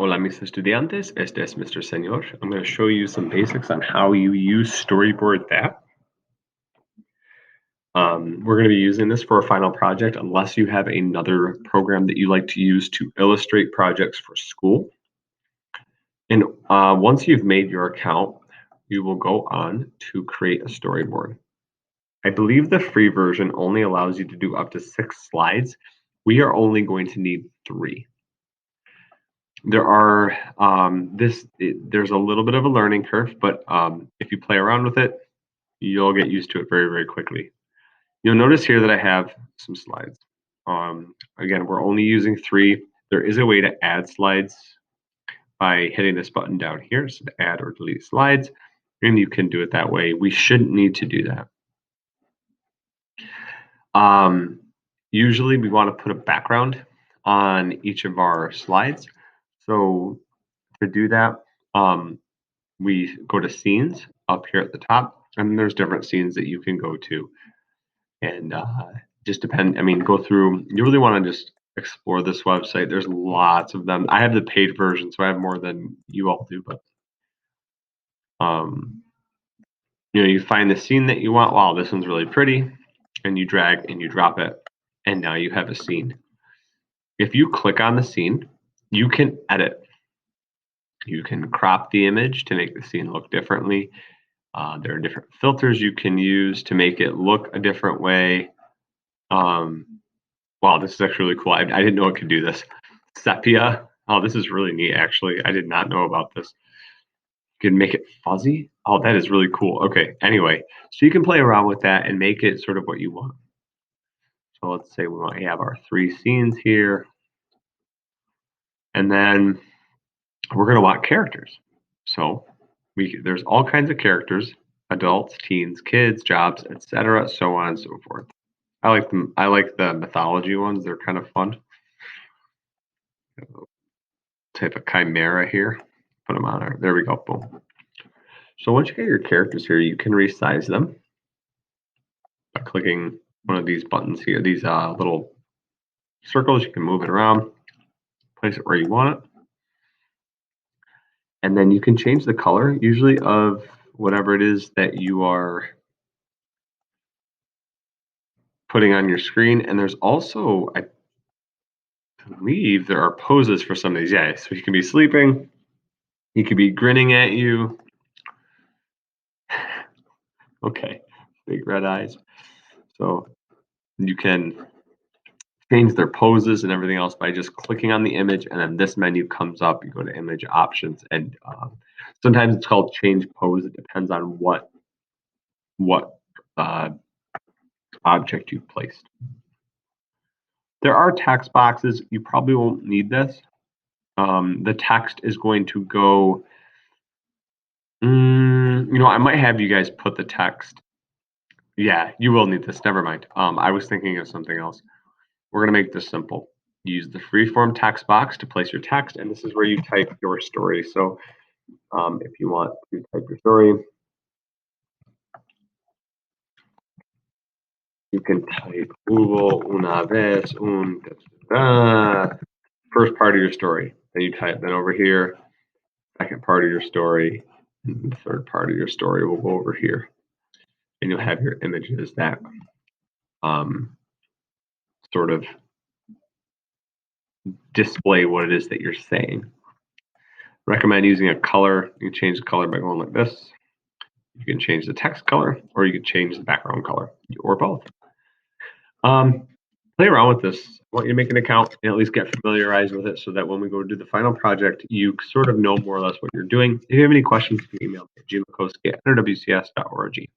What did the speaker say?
Hola, mis estudiantes. Este es Mr. Señor. I'm going to show you some basics on how you use Storyboard that. We're going to be using this for a final project unless you have another program that you like to use to illustrate projects for school. And once you've made your account, you will go on to create a storyboard. I believe the free version only allows you to do up to 6 slides. We are only going to need 3. There are there's a little bit of a learning curve, but if you play around with it, you'll get used to it very, very quickly. You'll notice here that I have some slides. Again, we're only using 3. There is a way to add slides by hitting this button down here, so to add or delete slides, and you can do it that way. We shouldn't need to do that. Usually we want to put a background on each of our slides. So to do that, we go to scenes up here at the top, and there's different scenes that you can go to. And just depend, I mean, go through, you really want to just explore this website. There's lots of them. I have the paid version, so I have more than you all do, but you find the scene that you want. Wow, this one's really pretty, and you drag and you drop it, and now you have a scene. If you click on the scene, you can edit. You can crop the image to make the scene look differently. There are different filters you can use to make it look a different way. Wow, this is actually really cool. I didn't know it could do this. Sepia. Oh, this is really neat, actually. I did not know about this. You can make it fuzzy. Oh, that is really cool. Okay, anyway, so you can play around with that and make it sort of what you want. So let's say we want to have our 3 scenes here. And then we're going to want characters. So there's all kinds of characters: adults, teens, kids, jobs, etc., so on and so forth. I like them. I like the mythology ones. They're kind of fun. Type of chimera here. Put them on there. There we go. Boom. So once you get your characters here, you can resize them by clicking one of these buttons here. These little circles. You can move it around, place it where you want it, and then you can change the color, usually of whatever it is that you are putting on your screen. And there's also, I believe, there are poses for some of these. Yeah, so you can be sleeping, he could be grinning at you. Okay, big red eyes. So you can change their poses and everything else by just clicking on the image, and then this menu comes up. You go to image options, and sometimes it's called change pose. It depends on what uh, object you've placed. There are text boxes. You probably won't need this. The text is going to go. I might have you guys put the text. Yeah, you will need this. Never mind. I was thinking of something else. We're going to make this simple. Use the freeform text box to place your text, and this is where you type your story. So if you want to type your story, you can type Hubo una vez un first part of your story. Then you type, then over here, second part of your story, and the third part of your story will go over here. And you'll have your images that sort of display what it is that you're saying. Recommend using a color. You can change the color by going like this. You can change the text color, or you can change the background color, or both. Play around with this. I want you to make an account and at least get familiarized with it so that when we go do the final project, you sort of know more or less what you're doing. If you have any questions, you can email me at gmakoski@wcs.org.